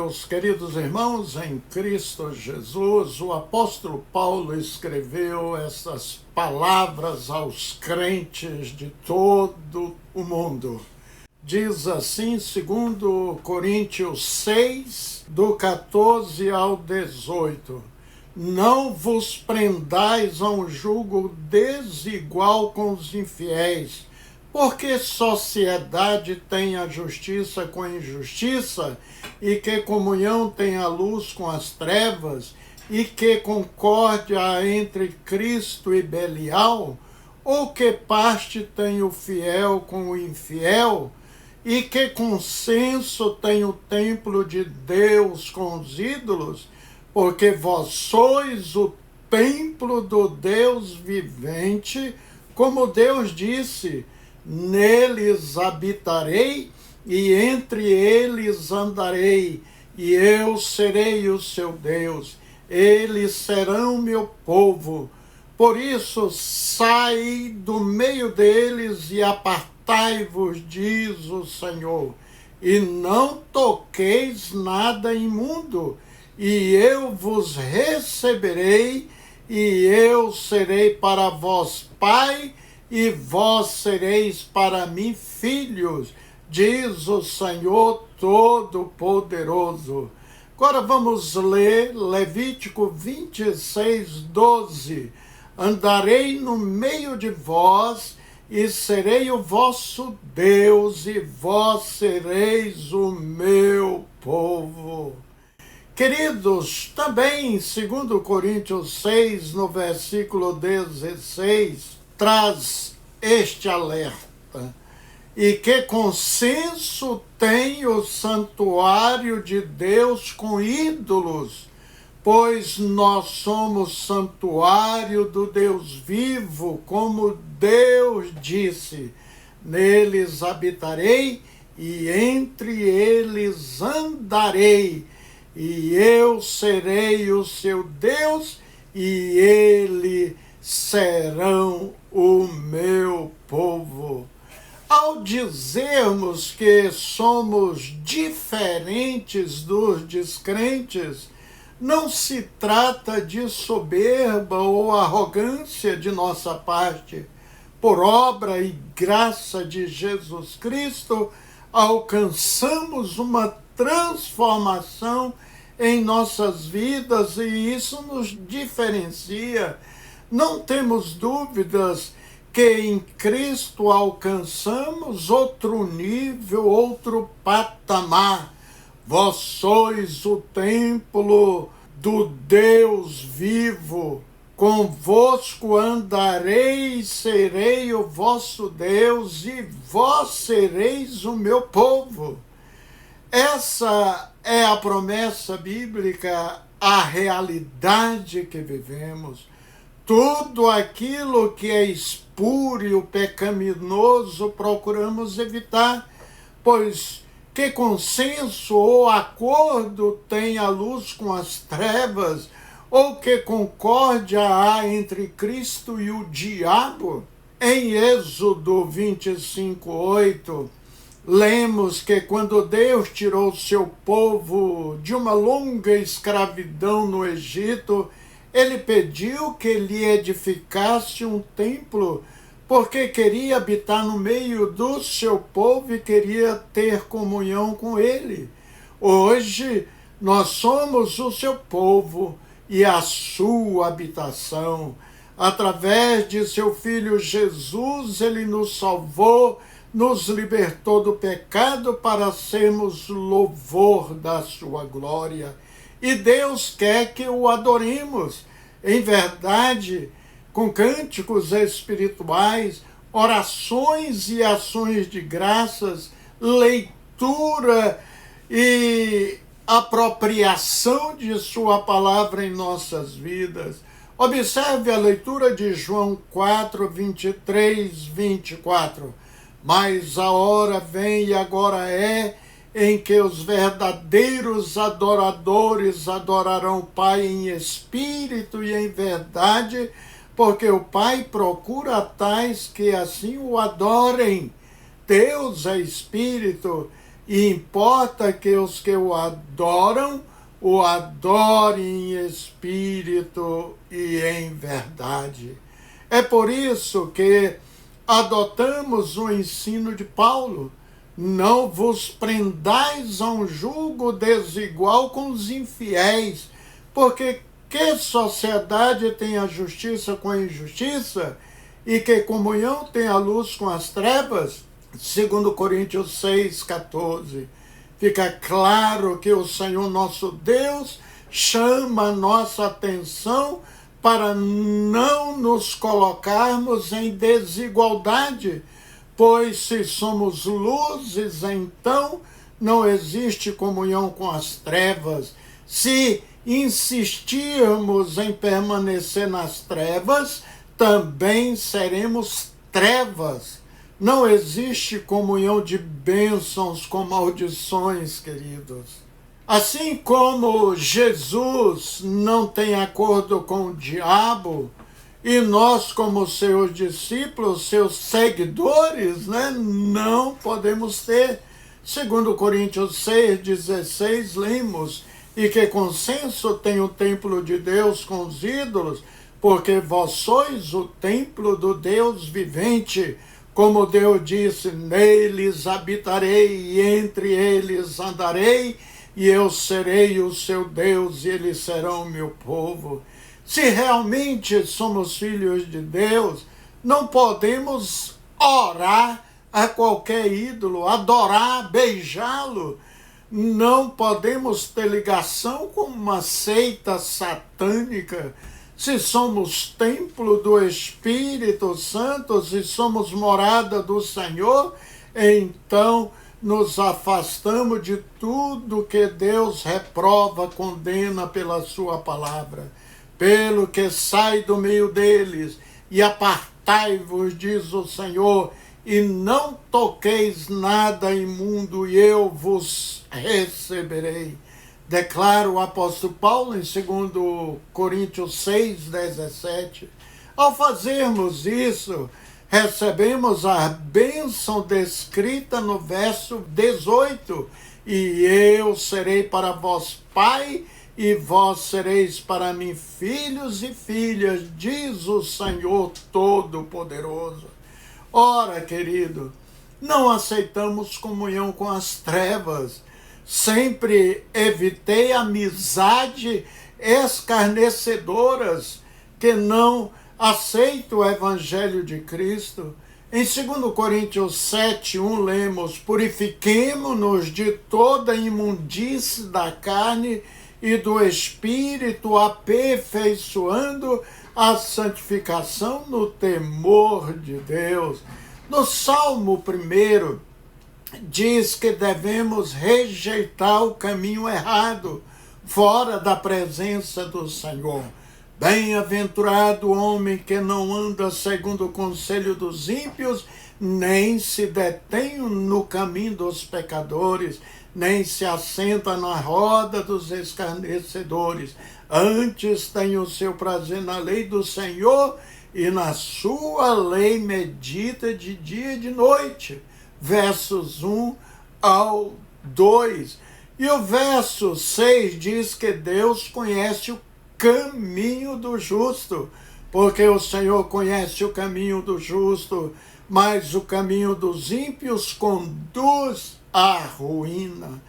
meus queridos irmãos em Cristo Jesus, o apóstolo Paulo escreveu essas palavras aos crentes de todo o mundo. Diz assim, segundo Coríntios 6, do 14 ao 18: Não vos prendais a um jugo desigual com os infiéis, porque sociedade tem a justiça com a injustiça, e que comunhão tem a luz com as trevas, e que concórdia há entre Cristo e Belial? Ou que parte tem o fiel com o infiel? E que consenso tem o templo de Deus com os ídolos? Porque vós sois o templo do Deus vivente, como Deus disse: neles habitarei e entre eles andarei, e eu serei o seu Deus, eles serão meu povo. Por isso, saí do meio deles e apartai-vos, diz o Senhor, e não toqueis nada imundo, e eu vos receberei, e eu serei para vós pai, e vós sereis para mim filhos, diz o Senhor Todo-Poderoso. Agora vamos ler Levítico 26, 12. Andarei no meio de vós, e serei o vosso Deus, e vós sereis o meu povo. Queridos, também, 2 Coríntios 6, no versículo 16, traz este alerta: e que consenso tem o santuário de Deus com ídolos? Pois nós somos santuário do Deus vivo, como Deus disse: neles habitarei e entre eles andarei, e eu serei o seu Deus, e eles serão o meu povo. Ao dizermos que somos diferentes dos descrentes, não se trata de soberba ou arrogância de nossa parte. Por obra e graça de Jesus Cristo, alcançamos uma transformação em nossas vidas, e isso nos diferencia. Não temos dúvidas que em Cristo alcançamos outro nível, outro patamar. Vós sois o templo do Deus vivo. Convosco andarei, serei o vosso Deus, e vós sereis o meu povo. Essa é a promessa bíblica, a realidade que vivemos. Tudo aquilo que é espúrio, pecaminoso, procuramos evitar, pois que consenso ou acordo tem a luz com as trevas, ou que concórdia há entre Cristo e o diabo? Em Êxodo 25, 8, lemos que quando Deus tirou seu povo de uma longa escravidão no Egito, ele pediu que lhe edificasse um templo, porque queria habitar no meio do seu povo e queria ter comunhão com ele. Hoje, nós somos o seu povo e a sua habitação. Através de seu Filho Jesus, ele nos salvou, nos libertou do pecado para sermos louvor da sua glória. E Deus quer que o adoremos em verdade, com cânticos espirituais, orações e ações de graças, leitura e apropriação de sua palavra em nossas vidas. Observe a leitura de João 4, 23, 24. Mas a hora vem e agora é em que os verdadeiros adoradores adorarão o Pai em espírito e em verdade, porque o Pai procura tais que assim o adorem. Deus é espírito, e importa que os que o adorem em espírito e em verdade. É por isso que adotamos o ensino de Paulo: não vos prendais a um jugo desigual com os infiéis, porque que sociedade tem a justiça com a injustiça? E que comunhão tem a luz com as trevas? 2 Coríntios 6,14. Fica claro que o Senhor nosso Deus chama a nossa atenção para não nos colocarmos em desigualdade, pois se somos luzes, então não existe comunhão com as trevas. Se insistirmos em permanecer nas trevas, também seremos trevas. Não existe comunhão de bênçãos com maldições, queridos. Assim como Jesus não tem acordo com o diabo, e nós, como seus discípulos, seus seguidores, não podemos ter. 2 Coríntios 6,16, lemos: e que consenso tem o templo de Deus com os ídolos, porque vós sois o templo do Deus vivente. Como Deus disse: neles habitarei e entre eles andarei, e eu serei o seu Deus e eles serão o meu povo. Se realmente somos filhos de Deus, não podemos orar a qualquer ídolo, adorar, beijá-lo. Não podemos ter ligação com uma seita satânica. Se somos templo do Espírito Santo, se somos morada do Senhor, então nos afastamos de tudo que Deus reprova, condena pela sua palavra. Pelo que sai do meio deles, e apartai-vos, diz o Senhor, e não toqueis nada imundo, e eu vos receberei. Declara o apóstolo Paulo em 2 Coríntios 6,17. Ao fazermos isso, recebemos a bênção descrita no verso 18. E eu serei para vós pai, e vós sereis para mim filhos e filhas, diz o Senhor Todo-Poderoso. Ora, querido, não aceitamos comunhão com as trevas. Sempre evitei amizade escarnecedoras que não aceitam o Evangelho de Cristo. Em 2 Coríntios 7,1 lemos: purifiquemo-nos de toda imundície da carne e do Espírito, aperfeiçoando a santificação no temor de Deus. No Salmo 1, diz que devemos rejeitar o caminho errado, fora da presença do Senhor. Bem-aventurado o homem que não anda segundo o conselho dos ímpios, nem se detém no caminho dos pecadores, nem se assenta na roda dos escarnecedores. Antes tem o seu prazer na lei do Senhor, e na sua lei medita de dia e de noite. Versos 1 ao 2. E o verso 6 diz que Deus conhece o caminho do justo, porque o Senhor conhece o caminho do justo, mas o caminho dos ímpios conduz à ruína.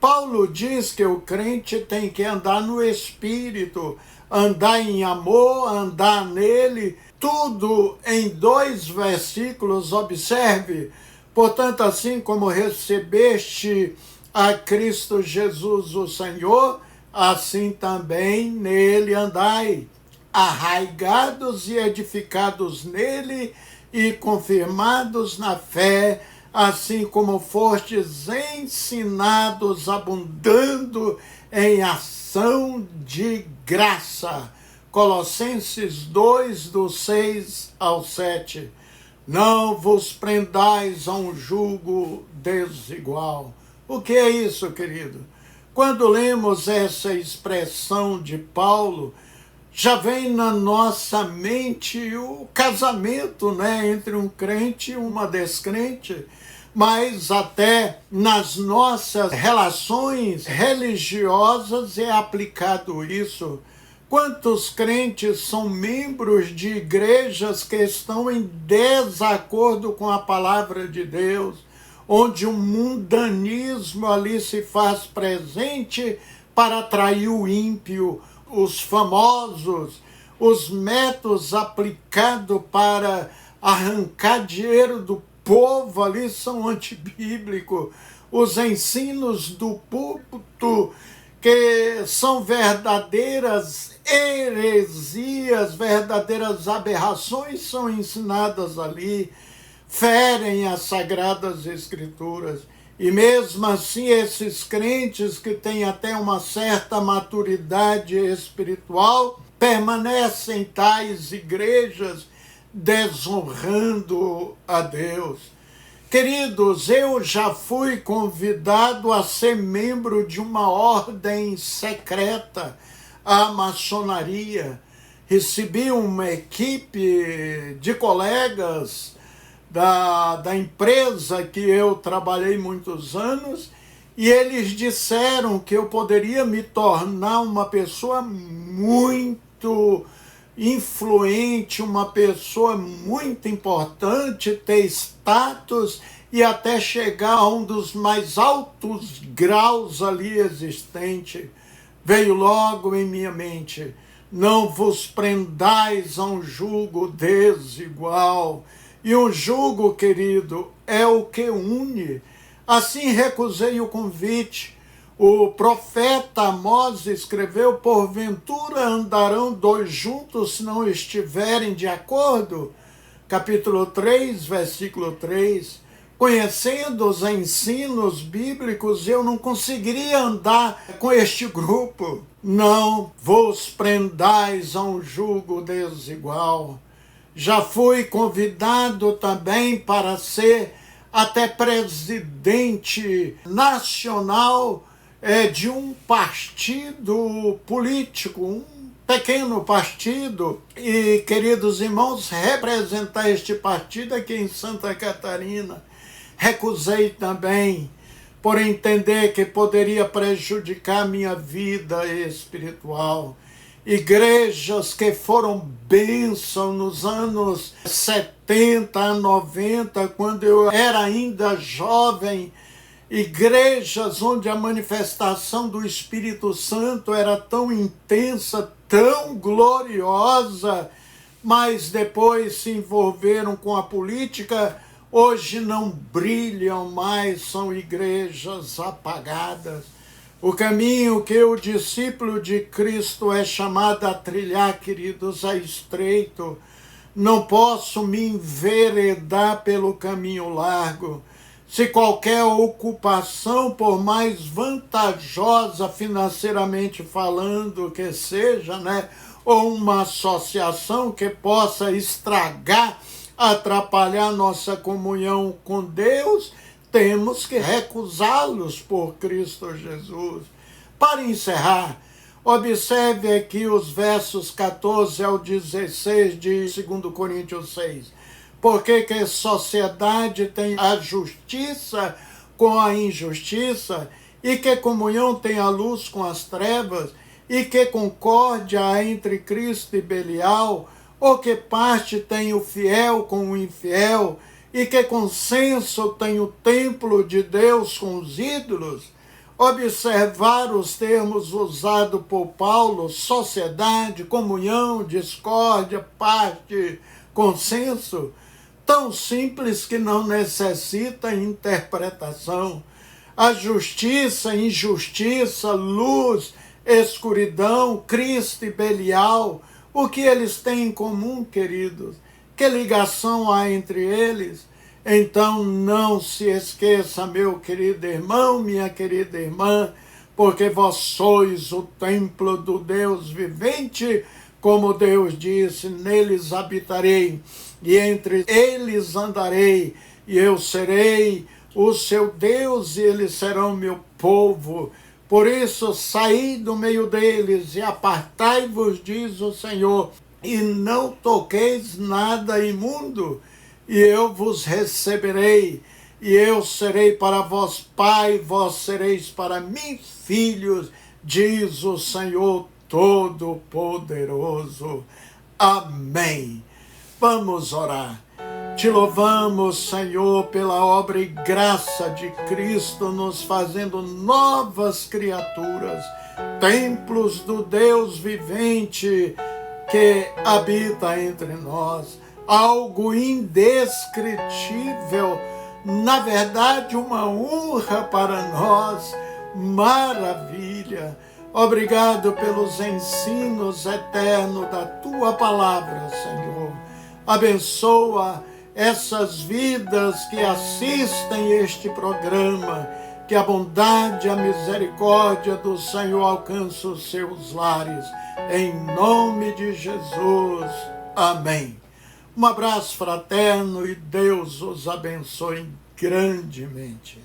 Paulo diz que o crente tem que andar no Espírito, andar em amor, andar nele, tudo em 2 versículos, observe. Portanto, assim como recebeste a Cristo Jesus o Senhor, assim também nele andai, arraigados e edificados nele e confirmados na fé, assim como fostes ensinados, abundando em ação de graça. Colossenses 2, do 6 ao 7. Não vos prendais a um jugo desigual. O que é isso, querido? Quando lemos essa expressão de Paulo, já vem na nossa mente o casamento, entre um crente e uma descrente. mas até nas nossas relações religiosas é aplicado isso. Quantos crentes são membros de igrejas que estão em desacordo com a palavra de Deus, onde o mundanismo ali se faz presente para atrair o ímpio, os famosos, os métodos aplicados para arrancar dinheiro do povo ali são antibíblicos, os ensinos do púlpito que são verdadeiras heresias, verdadeiras aberrações são ensinadas ali, ferem as Sagradas Escrituras. E mesmo assim, esses crentes que têm até uma certa maturidade espiritual, permanecem em tais igrejas desonrando a Deus. Queridos, eu já fui convidado a ser membro de uma ordem secreta, a maçonaria. Recebi uma equipe de colegas da empresa que eu trabalhei muitos anos, e eles disseram que eu poderia me tornar uma pessoa muito influente, uma pessoa muito importante, ter status e até chegar a um dos mais altos graus ali existente. Veio logo em minha mente: não vos prendais a um jugo desigual. E um jugo, querido, é o que une. Assim recusei o convite. O profeta Amós escreveu: porventura andarão dois juntos se não estiverem de acordo? Capítulo 3, versículo 3. Conhecendo os ensinos bíblicos, eu não conseguiria andar com este grupo. Não vos prendais a um jugo desigual. Já fui convidado também para ser até presidente nacional de um partido político, um pequeno partido. E, queridos irmãos, representar este partido aqui em Santa Catarina. Recusei também, por entender que poderia prejudicar minha vida espiritual. Igrejas que foram bênção nos anos 70 a 90, quando eu era ainda jovem, igrejas onde a manifestação do Espírito Santo era tão intensa, tão gloriosa, mas depois se envolveram com a política, hoje não brilham mais, são igrejas apagadas. O caminho que o discípulo de Cristo é chamado a trilhar, queridos, é estreito. Não posso me enveredar pelo caminho largo. Se qualquer ocupação, por mais vantajosa financeiramente falando que seja, ou uma associação que possa estragar, atrapalhar nossa comunhão com Deus, temos que recusá-los por Cristo Jesus. Para encerrar, observe aqui os versos 14 ao 16 de 2 Coríntios 6. Porque que sociedade tem a justiça com a injustiça, e que comunhão tem a luz com as trevas, e que concórdia há entre Cristo e Belial, ou que parte tem o fiel com o infiel, e que consenso tem o templo de Deus com os ídolos? Observar os termos usados por Paulo: sociedade, comunhão, discórdia, parte, consenso, tão simples que não necessita interpretação. A justiça, injustiça, luz, escuridão, Cristo e Belial, o que eles têm em comum, queridos? Que ligação há entre eles? Então não se esqueça, meu querido irmão, minha querida irmã, porque vós sois o templo do Deus vivente, como Deus disse: neles habitarei, e entre eles andarei, e eu serei o seu Deus, e eles serão meu povo. Por isso, saí do meio deles e apartai-vos, diz o Senhor, e não toqueis nada imundo, e eu vos receberei, e eu serei para vós pai, vós sereis para mim filhos, diz o Senhor Todo-Poderoso. Amém. Vamos orar. Te louvamos, Senhor, pela obra e graça de Cristo, nos fazendo novas criaturas, templos do Deus vivente que habita entre nós. Algo indescritível, na verdade, uma honra para nós, maravilha. Obrigado pelos ensinos eternos da Tua palavra, Senhor. Abençoa essas vidas que assistem este programa, que a bondade e a misericórdia do Senhor alcance os seus lares. Em nome de Jesus. Amém. Um abraço fraterno e Deus os abençoe grandemente.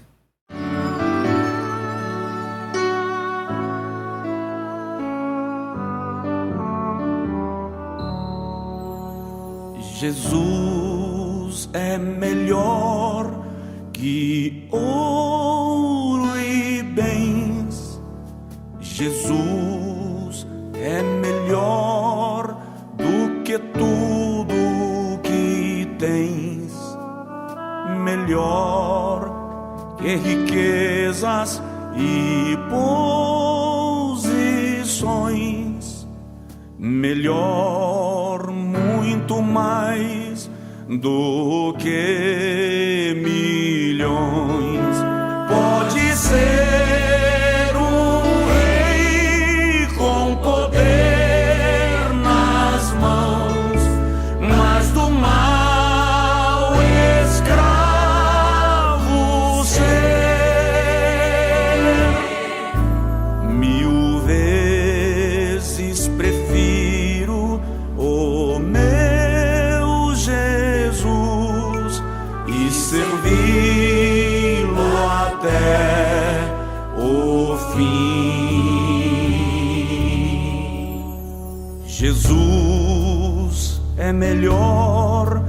Jesus é melhor que ouro e bens. Jesus é melhor do que tudo que tens. Melhor que riquezas e posições. Melhor, muito mais do que milhões. Pode ser um rei com poder nas mãos, mas do mal escravo ser. 1000 vezes prefiro o meu Jesus e servi-lo até o fim. Jesus é melhor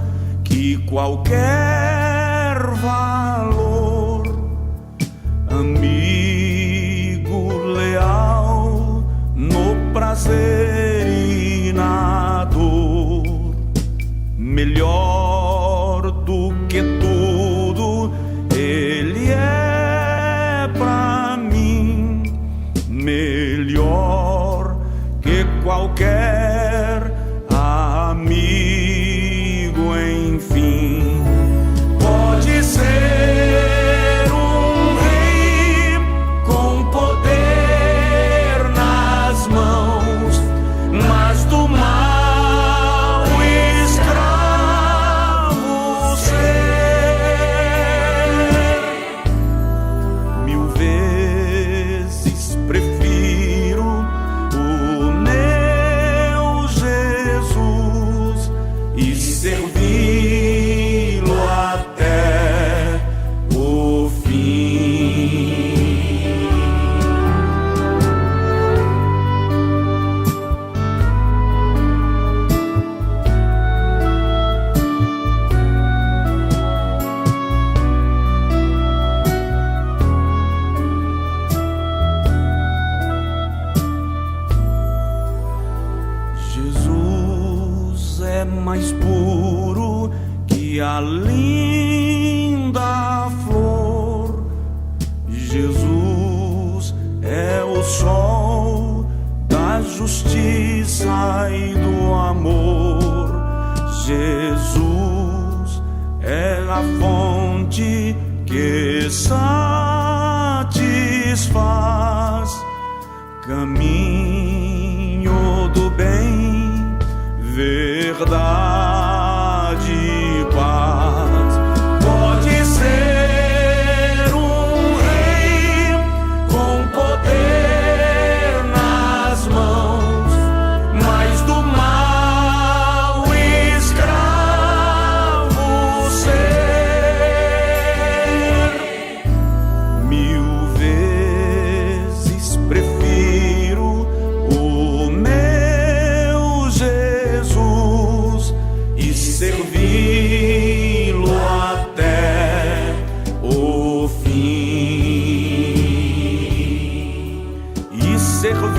que qualquer valor, amigo leal no prazer e na dor. Melhor do que tudo Ele é pra mim. Melhor que qualquer amigo, enfim. Pode ser um rei com poder nas mãos, mas do mal escravo ser. 1000 vezes prefiro o meu Jesus e servi-lo até o fim. Jesus é mais puro que a linda flor. Jesus é o sol da justiça e do amor. Jesus é a fonte que satisfaz. Caminho do bem, verdade e paz. Pode ser um rei com poder nas mãos, mas do mal escravo ser. 1000 vezes prefiro o meu Jesus servir.